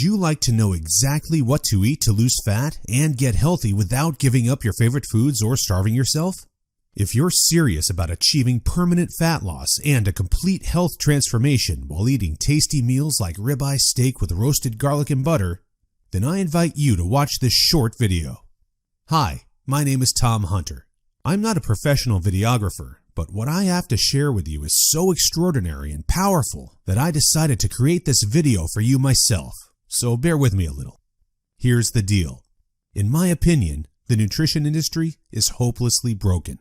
you like to know exactly what to eat to lose fat and get healthy without giving up your favorite foods or starving yourself? If you're serious about achieving permanent fat loss and a complete health transformation while eating tasty meals like ribeye steak with roasted garlic and butter, then I invite you to watch this short video. Hi, my name is Tom Hunter. I'm not a professional videographer, but what I have to share with you is so extraordinary and powerful that I decided to create this video for you myself, so bear with me a little. Here's the deal. In my opinion, the nutrition industry is hopelessly broken.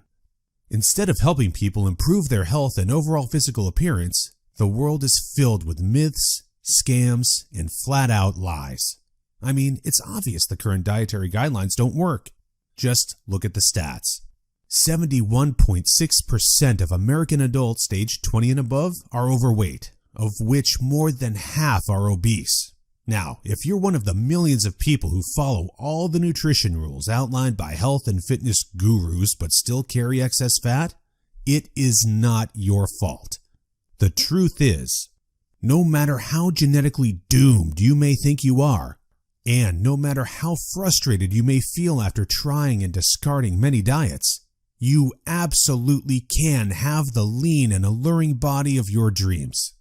Instead of helping people improve their health and overall physical appearance, the world is filled with myths, scams, and flat-out lies. I mean, it's obvious the current dietary guidelines don't work. Just look at the stats. 71.6% of American adults aged 20 and above are overweight, of which more than half are obese. Now, if you're one of the millions of people who follow all the nutrition rules outlined by health and fitness gurus but still carry excess fat, it is not your fault. The truth is, no matter how genetically doomed you may think you are, and no matter how frustrated you may feel after trying and discarding many diets, you absolutely can have the lean and alluring body of your dreams.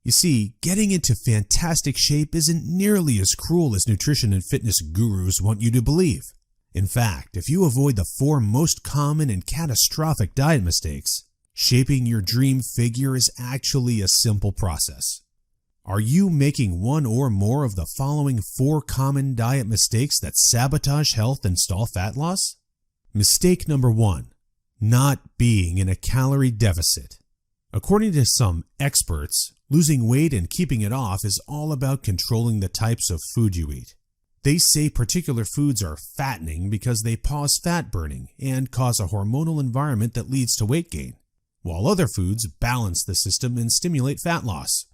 You see, getting into fantastic shape isn't nearly as cruel as nutrition and fitness gurus want you to believe. In fact, if you avoid the 4 most common and catastrophic diet mistakes, shaping your dream figure is actually a simple process. Are you making one or more of the following 4 common diet mistakes that sabotage health and stall fat loss? Mistake number 1. Not being in a calorie deficit. According to some experts, losing weight and keeping it off is all about controlling the types of food you eat. They say particular foods are fattening because they pause fat burning and cause a hormonal environment that leads to weight gain, while other foods balance the system and stimulate fat loss.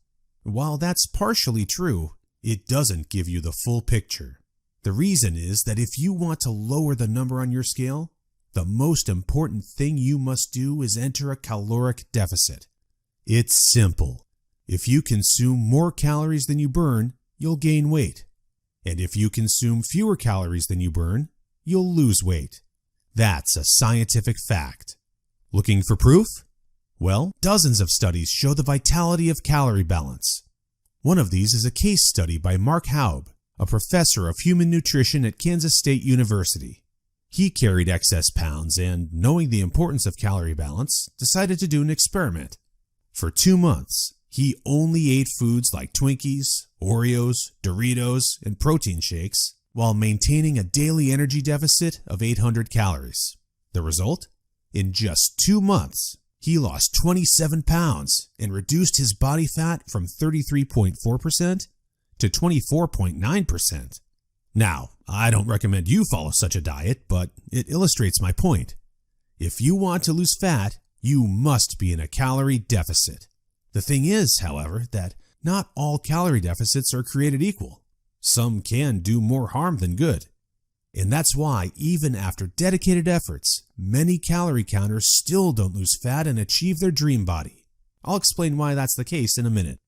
While that's partially true, it doesn't give you the full picture. The reason is that if you want to lower the number on your scale, the most important thing you must do is enter a caloric deficit. It's simple. If you consume more calories than you burn, you'll gain weight. And if you consume fewer calories than you burn, you'll lose weight. That's a scientific fact. Looking for proof? Well, dozens of studies show the vitality of calorie balance. One of these is a case study by Mark Haub, a professor of human nutrition at Kansas State University. He carried excess pounds and, knowing the importance of calorie balance, decided to do an experiment. For 2 months, he only ate foods like Twinkies, Oreos, Doritos, and protein shakes while maintaining a daily energy deficit of 800 calories. The result? In just 2 months, he lost 27 pounds and reduced his body fat from 33.4% to 24.9%. Now, I don't recommend you follow such a diet, but it illustrates my point. If you want to lose fat, you must be in a calorie deficit. The thing is, however, that not all calorie deficits are created equal. Some can do more harm than good. And that's why, even after dedicated efforts, many calorie counters still don't lose fat and achieve their dream body. I'll explain why that's the case in a minute.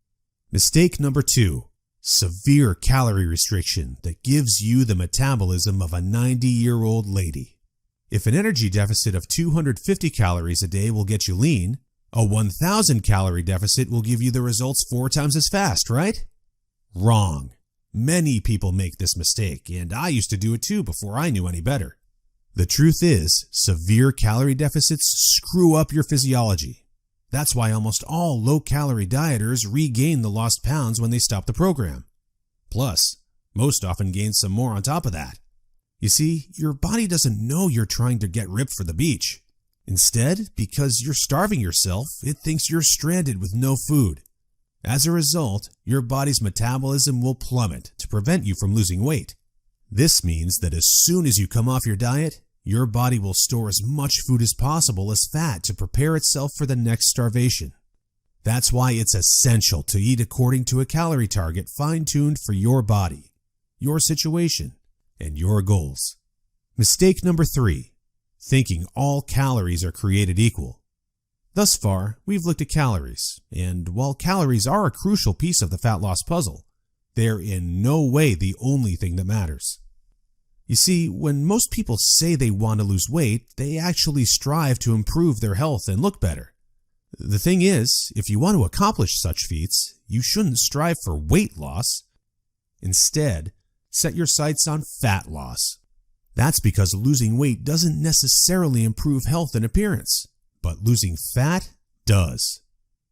Mistake number 2. Severe calorie restriction that gives you the metabolism of a 90-year-old lady. If an energy deficit of 250 calories a day will get you lean, a 1,000 calorie deficit will give you the results 4 times as fast, right? Wrong. Many people make this mistake, and I used to do it too before I knew any better. The truth is, severe calorie deficits screw up your physiology. That's why almost all low-calorie dieters regain the lost pounds when they stop the program. Plus, most often gain some more on top of that. You see, your body doesn't know you're trying to get ripped for the beach. Instead, because you're starving yourself, it thinks you're stranded with no food. As a result, your body's metabolism will plummet to prevent you from losing weight. This means that as soon as you come off your diet, your body will store as much food as possible as fat to prepare itself for the next starvation. That's why it's essential to eat according to a calorie target fine-tuned for your body, your situation, and your goals. Mistake number 3. Thinking all calories are created equal. Thus far, we've looked at calories, and while calories are a crucial piece of the fat loss puzzle, they're in no way the only thing that matters. You see, when most people say they want to lose weight, they actually strive to improve their health and look better. The thing is, if you want to accomplish such feats, you shouldn't strive for weight loss. Instead, set your sights on fat loss. That's because losing weight doesn't necessarily improve health and appearance, but losing fat does.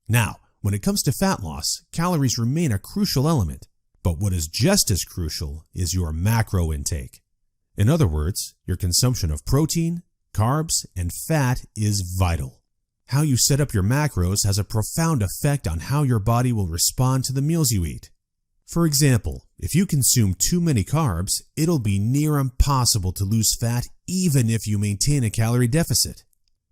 Now, when it comes to fat loss, calories remain a crucial element, but what is just as crucial is your macro intake. In other words, your consumption of protein, carbs, and fat is vital. How you set up your macros has a profound effect on how your body will respond to the meals you eat. For example, if you consume too many carbs, it'll be near impossible to lose fat even if you maintain a calorie deficit.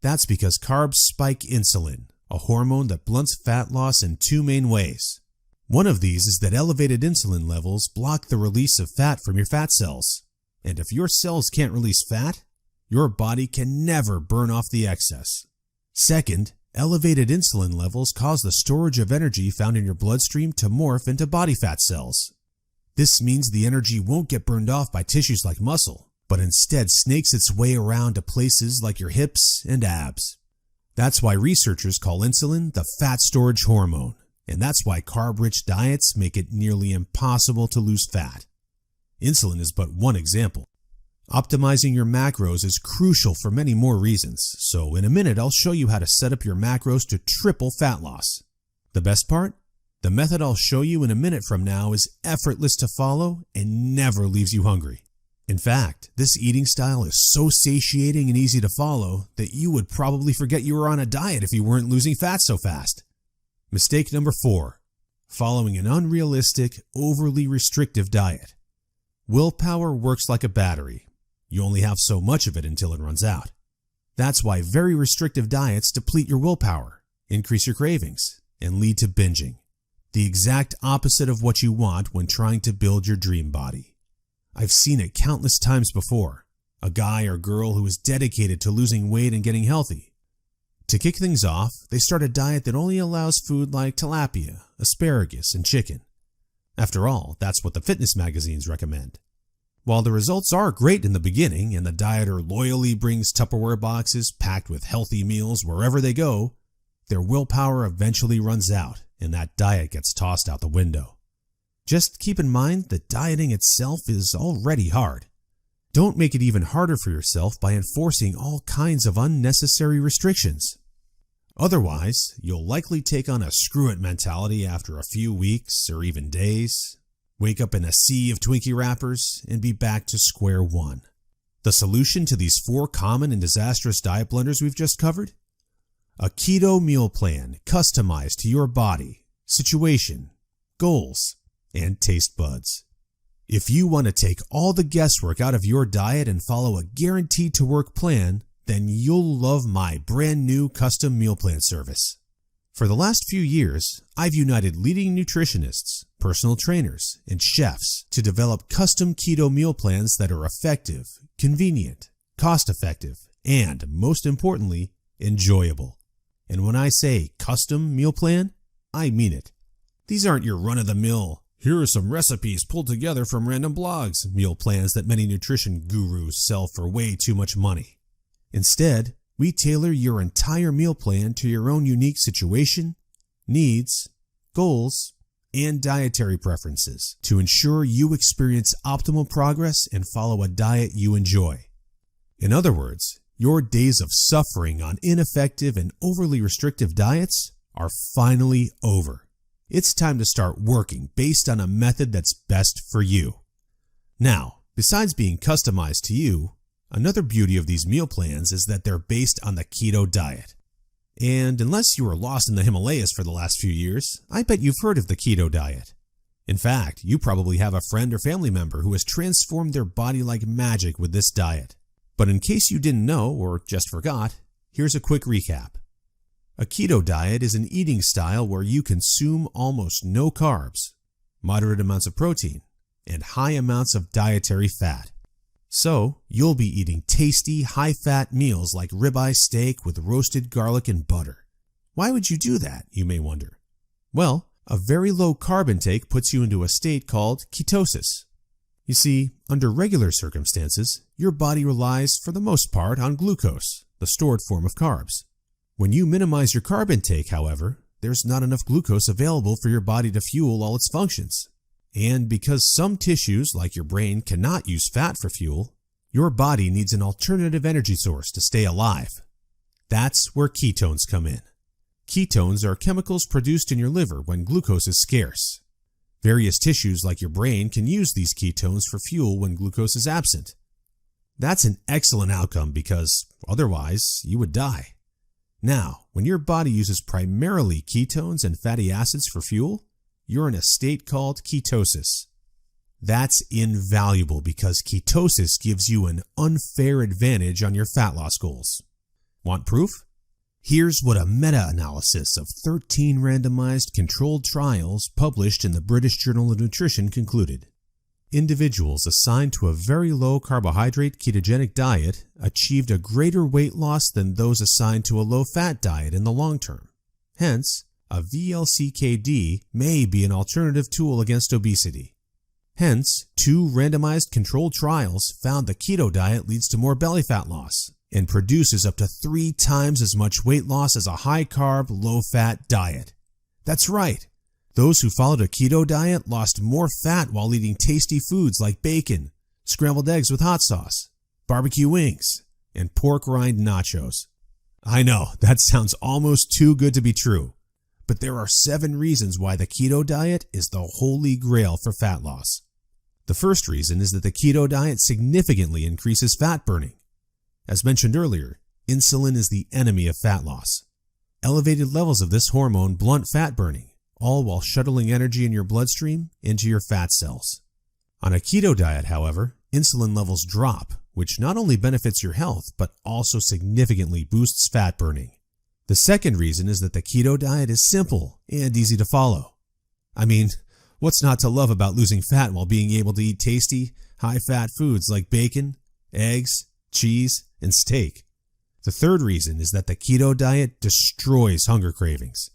That's because carbs spike insulin, a hormone that blunts fat loss in two main ways. One of these is that elevated insulin levels block the release of fat from your fat cells. And if your cells can't release fat, your body can never burn off the excess. Second, elevated insulin levels cause the storage of energy found in your bloodstream to morph into body fat cells. This means the energy won't get burned off by tissues like muscle, but instead snakes its way around to places like your hips and abs. That's why researchers call insulin the fat storage hormone, and that's why carb-rich diets make it nearly impossible to lose fat. Insulin is but one example. Optimizing your macros is crucial for many more reasons, so in a minute I'll show you how to set up your macros to triple fat loss. The best part? The method I'll show you in a minute from now is effortless to follow and never leaves you hungry. In fact, this eating style is so satiating and easy to follow that you would probably forget you were on a diet if you weren't losing fat so fast. Mistake number 4. Following an unrealistic, overly restrictive diet. Willpower works like a battery. You only have so much of it until it runs out. That's why very restrictive diets deplete your willpower, increase your cravings, and lead to binging. The exact opposite of what you want when trying to build your dream body. I've seen it countless times before. A guy or girl who is dedicated to losing weight and getting healthy. To kick things off, they start a diet that only allows food like tilapia, asparagus, and chicken. After all, that's what the fitness magazines recommend. While the results are great in the beginning and the dieter loyally brings Tupperware boxes packed with healthy meals wherever they go, their willpower eventually runs out and that diet gets tossed out the window. Just keep in mind that dieting itself is already hard. Don't make it even harder for yourself by enforcing all kinds of unnecessary restrictions. Otherwise, you'll likely take on a screw-it mentality after a few weeks or even days, wake up in a sea of Twinkie wrappers, and be back to square one. The solution to these 4 common and disastrous diet blunders we've just covered? A keto meal plan customized to your body, situation, goals, and taste buds. If you want to take all the guesswork out of your diet and follow a guaranteed-to-work plan, then you'll love my brand new custom meal plan service. For the last few years, I've united leading nutritionists, personal trainers, and chefs to develop custom keto meal plans that are effective, convenient, cost-effective, and, most importantly, enjoyable. And when I say custom meal plan, I mean it. These aren't your run-of-the-mill, here are some recipes pulled together from random blogs meal plans that many nutrition gurus sell for way too much money. Instead, we tailor your entire meal plan to your own unique situation, needs, goals, and dietary preferences to ensure you experience optimal progress and follow a diet you enjoy. In other words, your days of suffering on ineffective and overly restrictive diets are finally over. It's time to start working based on a method that's best for you. Now, besides being customized to you, another beauty of these meal plans is that they're based on the keto diet. And unless you were lost in the Himalayas for the last few years, I bet you've heard of the keto diet. In fact, you probably have a friend or family member who has transformed their body like magic with this diet. But in case you didn't know or just forgot, here's a quick recap. A keto diet is an eating style where you consume almost no carbs, moderate amounts of protein, and high amounts of dietary fat. So, you'll be eating tasty, high-fat meals like ribeye steak with roasted garlic and butter. Why would you do that, you may wonder? Well, A very low carb intake puts you into a state called ketosis. You see, under regular circumstances, your body relies for the most part on glucose, the stored form of carbs. When you minimize your carb intake, however, there's not enough glucose available for your body to fuel all its functions. And because some tissues, like your brain, cannot use fat for fuel, your body needs an alternative energy source to stay alive. That's where ketones come in. Ketones are chemicals produced in your liver when glucose is scarce. Various tissues like your brain can use these ketones for fuel when glucose is absent. That's an excellent outcome because otherwise you would die. Now, when your body uses primarily ketones and fatty acids for fuel, you're in a state called ketosis. That's invaluable because ketosis gives you an unfair advantage on your fat loss goals. Want proof? Here's what a meta-analysis of 13 randomized controlled trials published in the British Journal of Nutrition concluded. Individuals assigned to a very low carbohydrate ketogenic diet achieved a greater weight loss than those assigned to a low-fat diet in the long term. Hence, a VLCKD may be an alternative tool against obesity. Hence, 2 randomized controlled trials found the keto diet leads to more belly fat loss and produces up to 3 times as much weight loss as a high-carb, low-fat diet. That's right. Those who followed a keto diet lost more fat while eating tasty foods like bacon, scrambled eggs with hot sauce, barbecue wings, and pork rind nachos. I know, that sounds almost too good to be true, but there are 7 reasons why the keto diet is the holy grail for fat loss. The first reason is that the keto diet significantly increases fat burning. As mentioned earlier, insulin is the enemy of fat loss. Elevated levels of this hormone blunt fat burning, all while shuttling energy in your bloodstream into your fat cells. On a keto diet, however, insulin levels drop, which not only benefits your health, but also significantly boosts fat burning. The second reason is that the keto diet is simple and easy to follow. I mean, what's not to love about losing fat while being able to eat tasty, high-fat foods like bacon, eggs, cheese, and steak? The third reason is that the keto diet destroys hunger cravings.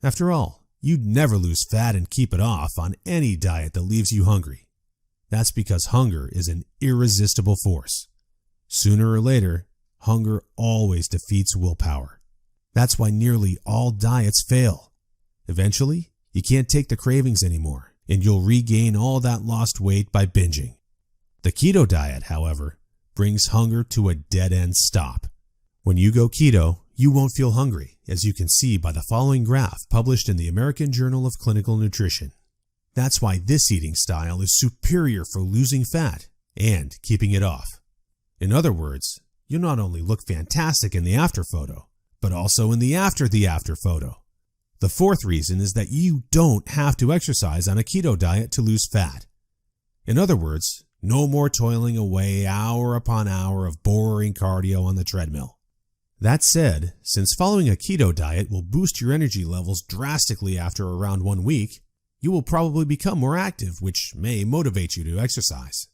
After all, you'd never lose fat and keep it off on any diet that leaves you hungry. That's because hunger is an irresistible force. Sooner or later, hunger always defeats willpower. That's why nearly all diets fail. Eventually, you can't take the cravings anymore, and you'll regain all that lost weight by binging. The keto diet, however, brings hunger to a dead-end stop. When you go keto, you won't feel hungry, as you can see by the following graph published in the American Journal of Clinical Nutrition. That's why this eating style is superior for losing fat and keeping it off. In other words, you'll not only look fantastic in the after photo, but also in the after photo. The fourth reason is that you don't have to exercise on a keto diet to lose fat. In other words, no more toiling away hour upon hour of boring cardio on the treadmill. That said, since following a keto diet will boost your energy levels drastically after around 1 week, you will probably become more active, which may motivate you to exercise.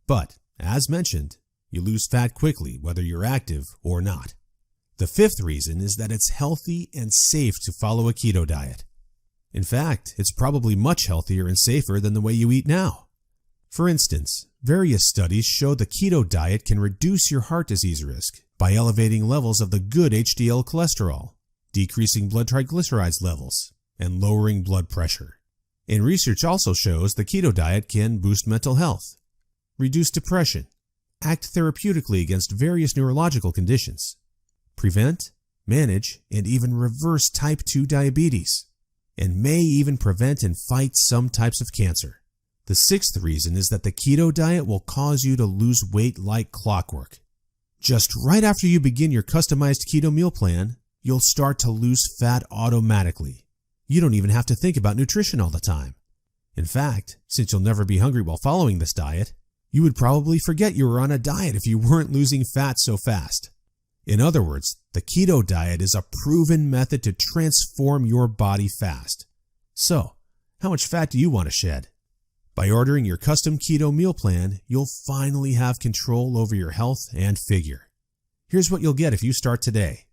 But, as mentioned, you lose fat quickly whether you're active or not. The fifth reason is that it's healthy and safe to follow a keto diet. In fact, it's probably much healthier and safer than the way you eat now. For instance, various studies show the keto diet can reduce your heart disease risk by elevating levels of the good HDL cholesterol, decreasing blood triglycerides levels, and lowering blood pressure. And research also shows the keto diet can boost mental health, reduce depression, act therapeutically against various neurological conditions, prevent, manage, and even reverse type 2 diabetes, and may even prevent and fight some types of cancer. The sixth reason is that the keto diet will cause you to lose weight like clockwork. Just right after you begin your customized keto meal plan, you'll start to lose fat automatically. You don't even have to think about nutrition all the time. In fact, since you'll never be hungry while following this diet, you would probably forget you were on a diet if you weren't losing fat so fast. In other words, the keto diet is a proven method to transform your body fast. So, how much fat do you want to shed? By ordering your custom keto meal plan, you'll finally have control over your health and figure. Here's what you'll get if you start today.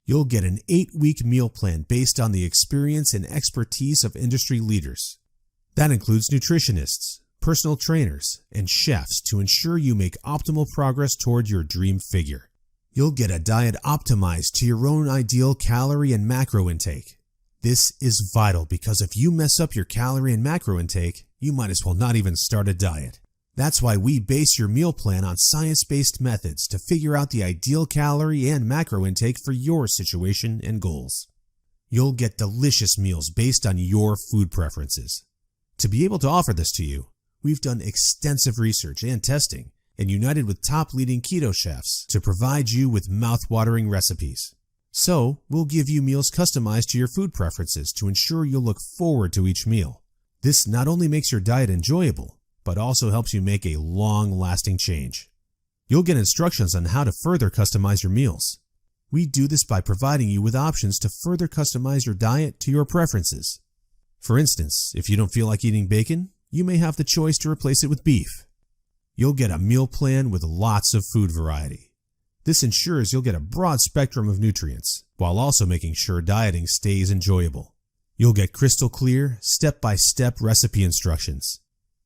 You'll get an 8-week meal plan based on the experience and expertise of industry leaders. That includes nutritionists, personal trainers, and chefs to ensure you make optimal progress toward your dream figure. You'll get a diet optimized to your own ideal calorie and macro intake. This is vital because if you mess up your calorie and macro intake, you might as well not even start a diet. That's why we base your meal plan on science-based methods to figure out the ideal calorie and macro intake for your situation and goals. You'll get delicious meals based on your food preferences. To be able to offer this to you, we've done extensive research and testing and united with top leading keto chefs to provide you with mouth-watering recipes. So, we'll give you meals customized to your food preferences to ensure you'll look forward to each meal. This not only makes your diet enjoyable, but also helps you make a long-lasting change. You'll get instructions on how to further customize your meals. We do this by providing you with options to further customize your diet to your preferences. For instance, if you don't feel like eating bacon, you may have the choice to replace it with beef. You'll get a meal plan with lots of food variety. This ensures you'll get a broad spectrum of nutrients, while also making sure dieting stays enjoyable. You'll get crystal clear, step-by-step recipe instructions.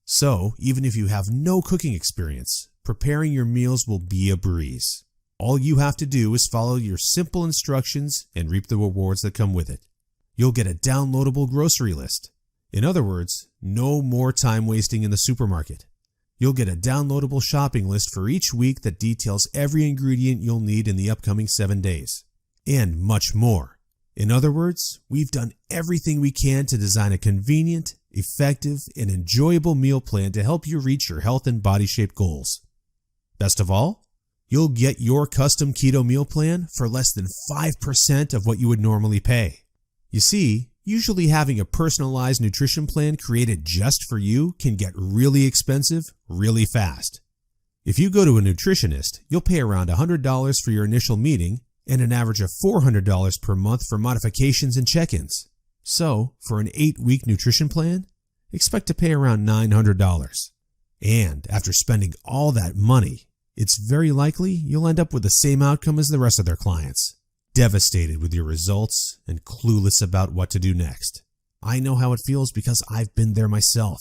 So, even if you have no cooking experience, preparing your meals will be a breeze. All you have to do is follow your simple instructions and reap the rewards that come with it. You'll get a downloadable grocery list. In other words, no more time wasting in the supermarket. You'll get a downloadable shopping list for each week that details every ingredient you'll need in the upcoming 7 days. And much more. In other words, we've done everything we can to design a convenient, effective, and enjoyable meal plan to help you reach your health and body shape goals. Best of all, you'll get your custom keto meal plan for less than 5% of what you would normally pay. You see, usually having a personalized nutrition plan created just for you can get really expensive really fast. If you go to a nutritionist, you'll pay around $100 for your initial meeting and an average of $400 per month for modifications and check-ins. So, for an 8-week nutrition plan, expect to pay around $900. And after spending all that money, it's very likely you'll end up with the same outcome as the rest of their clients. Devastated with your results and clueless about what to do next. I know how it feels because I've been there myself,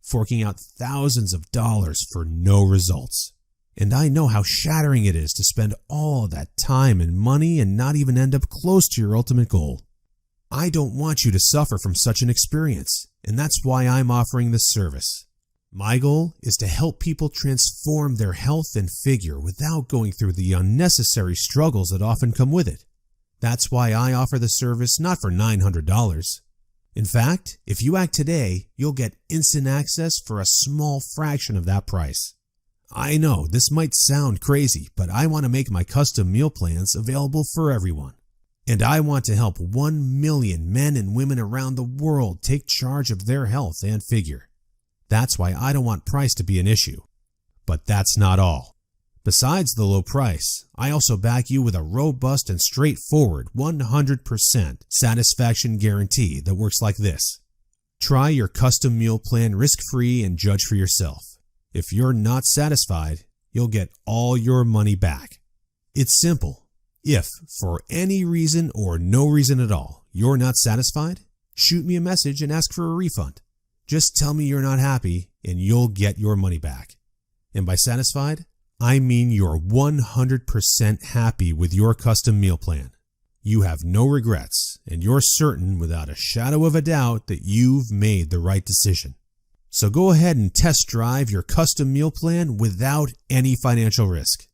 forking out thousands of dollars for no results. And I know how shattering it is to spend all that time and money and not even end up close to your ultimate goal. I don't want you to suffer from such an experience, and that's why I'm offering this service. My goal is to help people transform their health and figure without going through the unnecessary struggles that often come with it. That's why I offer the service not for $900. In fact, if you act today, you'll get instant access for a small fraction of that price. I know this might sound crazy, but I want to make my custom meal plans available for everyone. And I want to help 1 million men and women around the world take charge of their health and figure. That's why I don't want price to be an issue. But that's not all. Besides the low price, I also back you with a robust and straightforward 100% satisfaction guarantee that works like this. Try your custom meal plan risk-free and judge for yourself. If you're not satisfied, you'll get all your money back. It's simple. If, for any reason or no reason at all, you're not satisfied, shoot me a message and ask for a refund. Just tell me you're not happy and you'll get your money back. And by satisfied, I mean you're 100% happy with your custom meal plan. You have no regrets and you're certain without a shadow of a doubt that you've made the right decision. So go ahead and test drive your custom meal plan without any financial risk.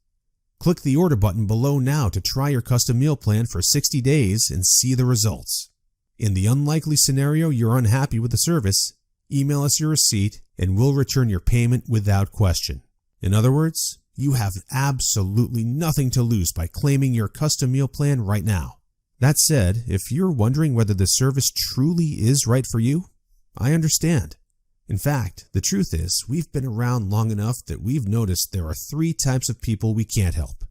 Click the order button below now to try your custom meal plan for 60 days and see the results. In the unlikely scenario you're unhappy with the service, email us your receipt and we'll return your payment without question. In other words, you have absolutely nothing to lose by claiming your custom meal plan right now. That said, if you're wondering whether the service truly is right for you, I understand. In fact, the truth is, we've been around long enough that we've noticed there are 3 types of people we can't help.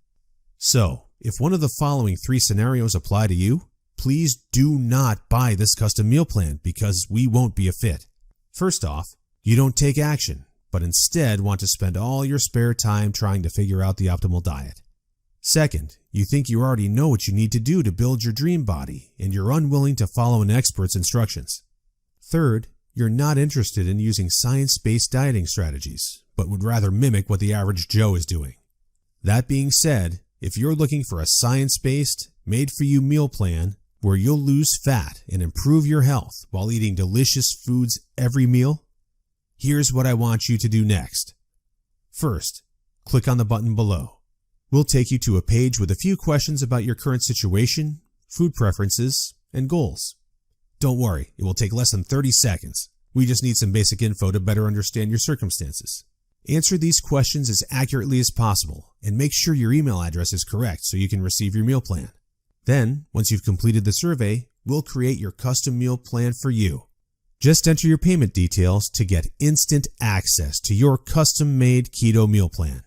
So, if one of the following 3 scenarios apply to you, please do not buy this custom meal plan because we won't be a fit. First off, you don't take action, but instead want to spend all your spare time trying to figure out the optimal diet. Second, you think you already know what you need to do to build your dream body, and you're unwilling to follow an expert's instructions. Third, you're not interested in using science-based dieting strategies, but would rather mimic what the average Joe is doing. That being said, if you're looking for a science-based, made-for-you meal plan where you'll lose fat and improve your health while eating delicious foods every meal, here's what I want you to do next. First, click on the button below. We'll take you to a page with a few questions about your current situation, food preferences, and goals. Don't worry, it will take less than 30 seconds. We just need some basic info to better understand your circumstances. Answer these questions as accurately as possible and make sure your email address is correct so you can receive your meal plan. Then, once you've completed the survey, we'll create your custom meal plan for you. Just enter your payment details to get instant access to your custom-made keto meal plan.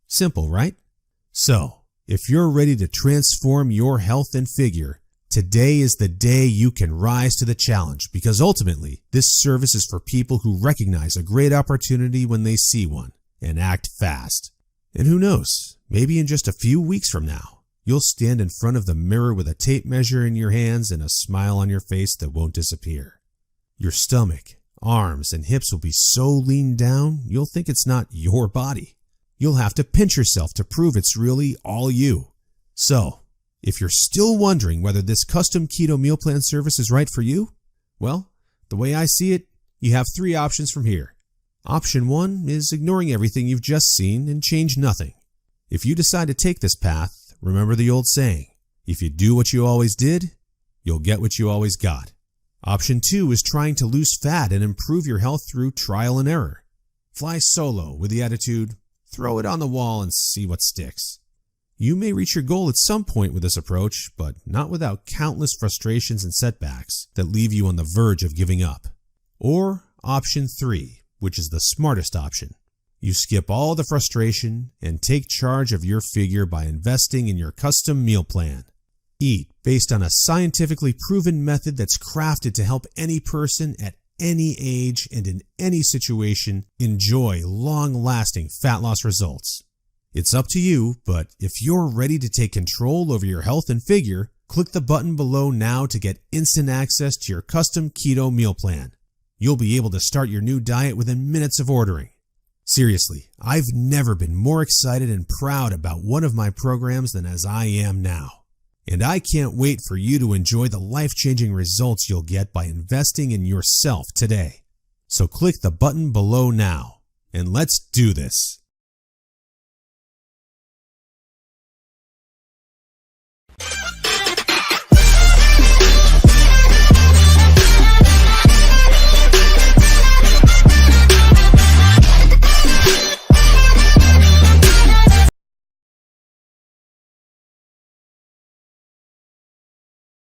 Simple, right? So, if you're ready to transform your health and figure, today is the day you can rise to the challenge, because ultimately, this service is for people who recognize a great opportunity when they see one and act fast. And who knows, maybe in just a few weeks from now, you'll stand in front of the mirror with a tape measure in your hands and a smile on your face that won't disappear. Your stomach, arms, and hips will be so lean down, you'll think it's not your body. You'll have to pinch yourself to prove it's really all you. So, if you're still wondering whether this custom keto meal plan service is right for you, well, the way I see it, you have 3 options from here. Option 1 is ignoring everything you've just seen and change nothing. If you decide to take this path, remember the old saying, if you do what you always did, you'll get what you always got. Option 2 is trying to lose fat and improve your health through trial and error. Fly solo with the attitude, throw it on the wall and see what sticks. You may reach your goal at some point with this approach, but not without countless frustrations and setbacks that leave you on the verge of giving up. Or option 3, which is the smartest option. You skip all the frustration and take charge of your figure by investing in your custom meal plan. Eat based on a scientifically proven method that's crafted to help any person at any age and in any situation enjoy long-lasting fat loss results. It's up to you, but if you're ready to take control over your health and figure, click the button below now to get instant access to your custom keto meal plan. You'll be able to start your new diet within minutes of ordering. Seriously, I've never been more excited and proud about one of my programs than as I am now. And I can't wait for you to enjoy the life-changing results you'll get by investing in yourself today. So click the button below now, and let's do this.